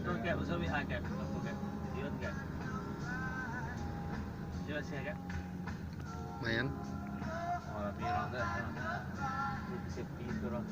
Betul kayak usah WA kayak aku kayak Dion kayak. Coba sih kayak. Lumayan. Oh, tapi orang dah. Itu sepi itu orang.